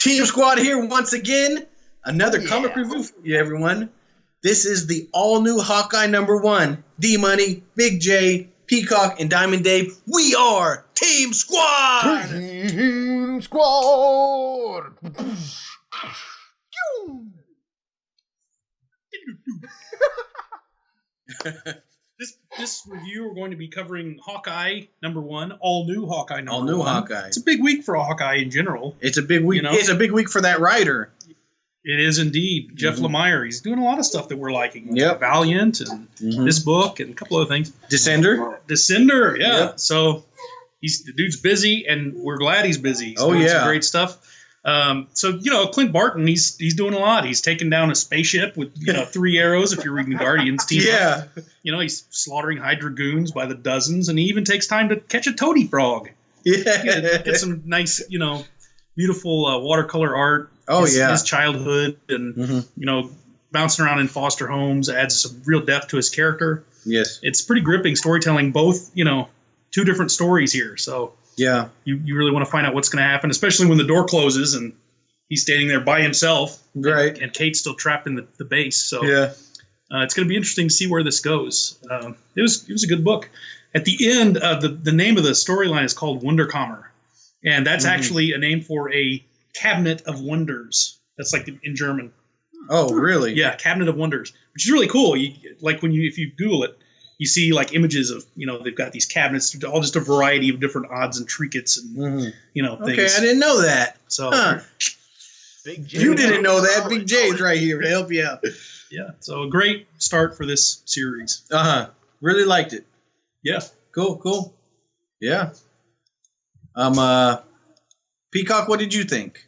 Team Squad here once again. Another comic review for you, everyone. This is the all-new Hawkeye #1. D-Money, Big J, Peacock, and Diamond Dave. We are Team Squad! Team Squad! This review, we're going to be covering Hawkeye #1, all new Hawkeye #1. All new Hawkeye. It's a big week for Hawkeye in general. It's a big week. It's a big week for that writer. It is indeed. Jeff Lemire. He's doing a lot of stuff that we're liking. Yep. Valiant and this book and a couple other things. Descender, yeah. Yep. So the dude's busy, and we're glad he's busy. He's doing doing some some great stuff. So Clint Barton, he's doing a lot. He's taking down a spaceship with 3 arrows. If you're reading Guardians team, he's slaughtering Hydra goons by the dozens, and he even takes time to catch a toady frog. Yeah, get some nice, beautiful watercolor art. His childhood, and bouncing around in foster homes adds some real depth to his character. Yes, it's pretty gripping storytelling. Both, 2 different stories here. So. Yeah, you really want to find out what's going to happen, especially when the door closes and he's standing there by himself, right? And Kate's still trapped in the base. So it's going to be interesting to see where this goes. It was a good book. At the end, the name of the storyline is called Wunderkammer, and that's actually a name for a cabinet of wonders. That's like in German. Oh, really? Yeah, cabinet of wonders, which is really cool. If you Google it. You see like images of, they've got these cabinets, all just a variety of different odds and trinkets and, things. Okay, I didn't know that. So Big J, you didn't know that. Big J's right here to help you out. Yeah, so a great start for this series. Really liked it. Yeah. Cool. Yeah. Peacock, what did you think?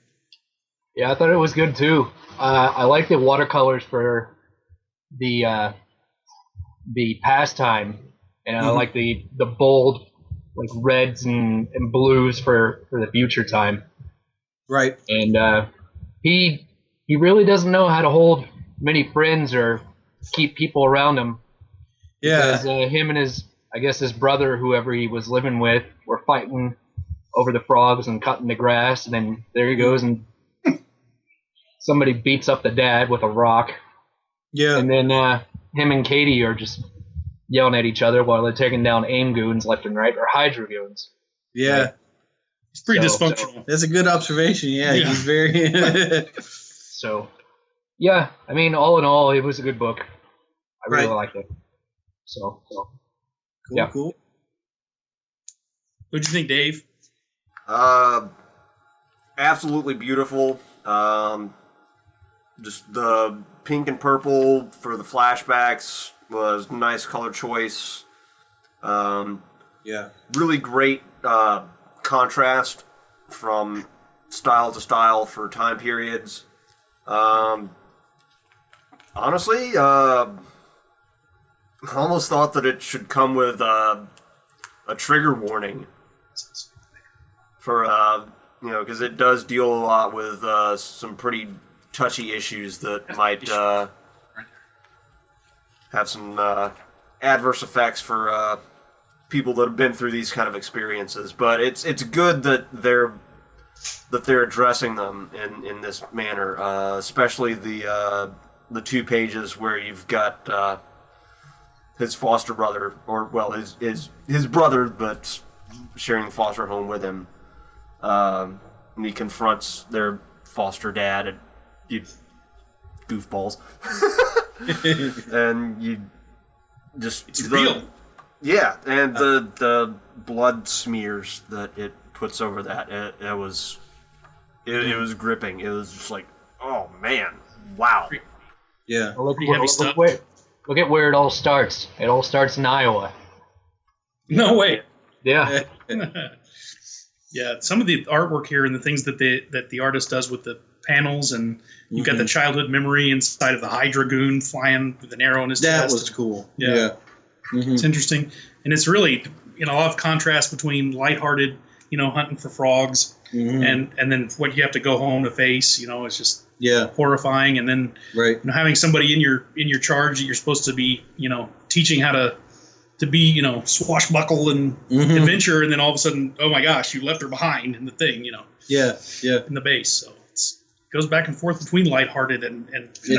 Yeah, I thought it was good too. I like the watercolors for the pastime, and I like the bold like reds and blues for the future time. Right. And he really doesn't know how to hold many friends or keep people around him. Yeah. Because him and his brother, whoever he was living with, were fighting over the frogs and cutting the grass, and then there he goes and somebody beats up the dad with a rock. Yeah. And then him and Katie are just yelling at each other while they're taking down AIM goons left and right, or Hydra goons. Yeah. Right? It's pretty dysfunctional. That's a good observation. Yeah. He's very... So, yeah, I mean, all in all, it was a good book. I really liked it. So Cool. What'd you think, Dave? Absolutely beautiful. Just the pink and purple for the flashbacks was nice color choice. Really great contrast from style to style for time periods. Honestly, I almost thought that it should come with a trigger warning for because it does deal a lot with some pretty touchy issues that might have some adverse effects for people that have been through these kind of experiences. But it's good that they're addressing them in this manner, especially the 2 pages where you've got his foster brother, his brother, but sharing the foster home with him. And he confronts their foster dad, and you goofballs. And you just... It's real. Yeah, and the blood smears that it puts over that, it was gripping. It was just like, oh man, wow. Yeah. Well, look at where it all starts. It all starts in Iowa. No way. Yeah. Yeah, some of the artwork here and the things that the artist does with the panels, and you've got the childhood memory inside of the Hydra goon flying with an arrow in his chest. That was cool. Yeah. It's interesting, and it's really a lot of contrast between lighthearted, hunting for frogs, and then what you have to go home to face. It's just horrifying, and then having somebody in your charge that you're supposed to be teaching how to be swashbuckle and adventure, and then all of a sudden, oh my gosh, you left her behind in the thing, in the base. So it's goes back and forth between lighthearted and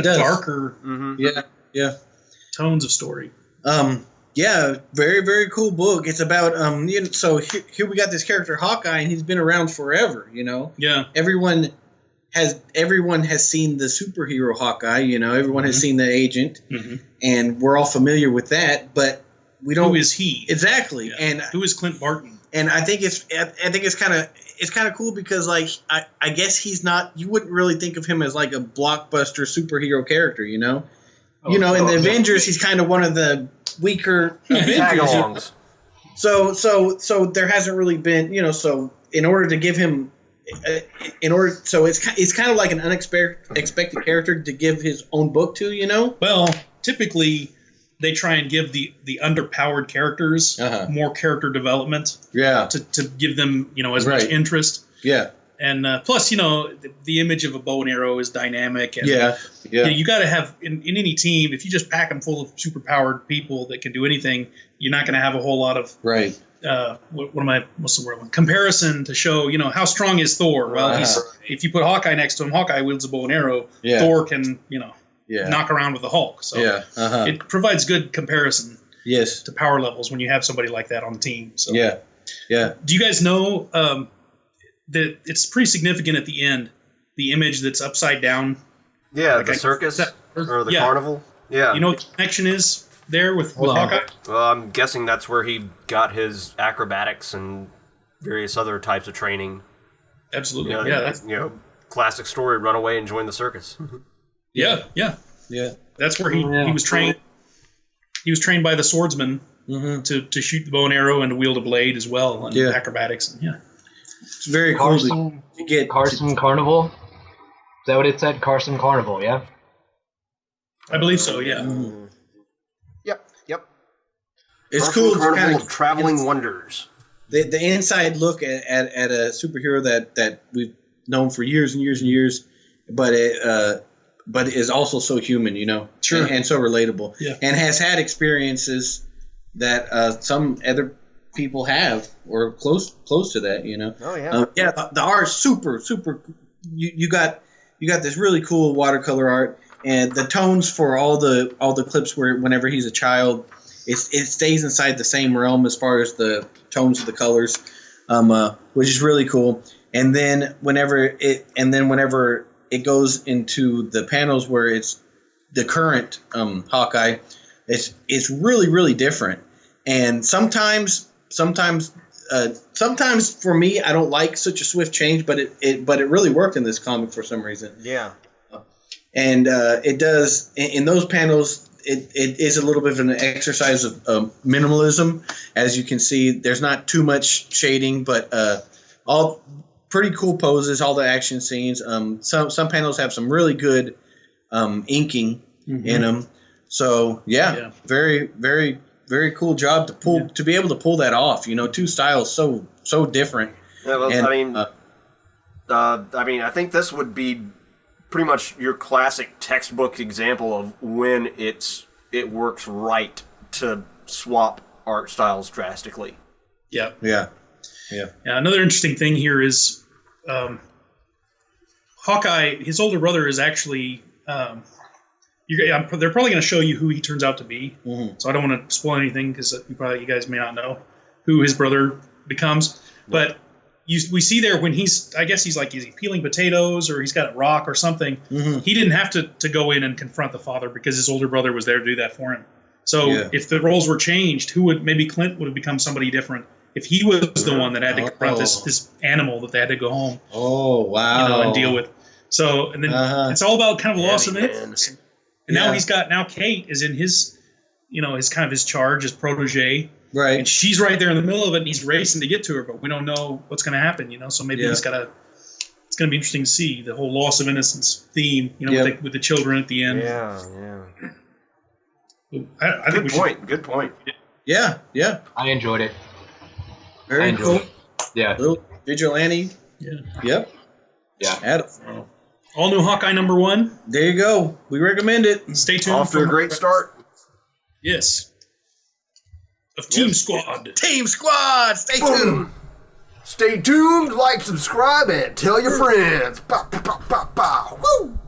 darker tones of story. Yeah, very, very cool book. It's about so here we got this character Hawkeye, and he's been around forever. Yeah. Everyone has seen the superhero Hawkeye. Everyone has seen the agent, and we're all familiar with that. But we don't. Who is he exactly? Yeah. And who is Clint Barton? And I think it's kind of cool because I guess he's not. You wouldn't really think of him as like a blockbuster superhero character. In the Avengers, he's kind of one of the weaker Avengers. So there hasn't really been, so in order to give him, so it's kind of like an unexpected character to give his own book to, Well, typically they try and give the underpowered characters more character development. Yeah. To give them, as much interest. Yeah. And plus, the image of a bow and arrow is dynamic. And, you got to have, in any team, if you just pack them full of superpowered people that can do anything, you're not going to have a whole lot of what's the word? Comparison to show, how strong is Thor? Well, if you put Hawkeye next to him, Hawkeye wields a bow and arrow. Yeah. Thor can, knock around with the Hulk. So it provides good comparison to power levels when you have somebody like that on the team. So yeah. Do you guys know that it's pretty significant at the end, the image that's upside down? Yeah, like the circus or the carnival. Yeah. You know what the connection is there with Hawkeye? Well, I'm guessing that's where he got his acrobatics and various other types of training. Absolutely. That's classic story, run away and join the circus. Yeah. That's where he was trained. He was trained by the swordsman to shoot the bow and arrow and to wield a blade as well, and acrobatics. It's very cool to get Carson Carnival. Is that what it said? Carson Carnival, yeah? I believe so, yeah. Yep. It's Carson cool. Carnival of Traveling Wonders. The inside look at a superhero that we've known for years and years and years, but is also so human, Sure. and so relatable, and has had experiences that some other people have or close to that, the art's super. You got this really cool watercolor art, and the tones for all the clips whenever he's a child, it stays inside the same realm as far as the tones of the colors, which is really cool. And then whenever it goes into the panels where it's the current Hawkeye, it's really, really different. And sometimes for me, I don't like such a swift change, but it really worked in this comic for some reason. Yeah. And it does in those panels. It is a little bit of an exercise of minimalism, as you can see. There's not too much shading, but all pretty cool poses. All the action scenes. Some panels have some really good inking in them. So very, very, very cool job to be able to pull that off. Two styles so different. Yeah, well, I think this would be pretty much your classic textbook example of when it works right to swap art styles drastically. Yeah. Another interesting thing here is Hawkeye. His older brother is actually. They're probably going to show you who he turns out to be. So I don't want to spoil anything because you guys may not know who his brother becomes. But we see there when is he peeling potatoes or he's got a rock or something. He didn't have to go in and confront the father because his older brother was there to do that for him. So if the roles were changed, maybe Clint would have become somebody different if he was the one that had to confront this animal that they had to go home. Oh, wow. And deal with. So, and then it's all about kind of loss of innocence. And now Kate is in his, his charge, his protege. Right. And she's right there in the middle of it, and he's racing to get to her, but we don't know what's going to happen, So maybe it's going to be interesting to see the whole loss of innocence theme, with the children at the end. Yeah. I think Good point. Yeah. I enjoyed it. Very cool. Yeah. Little vigilante. Yeah. Yep. Yeah. Adam. All new Hawkeye #1. There you go. We recommend it. Stay tuned. Off to a great start. Yes. Of Team Squad. Team Squad. Stay tuned. Stay tuned, like, subscribe, and tell your friends. Pow, pow, pow, pow, pow. Woo!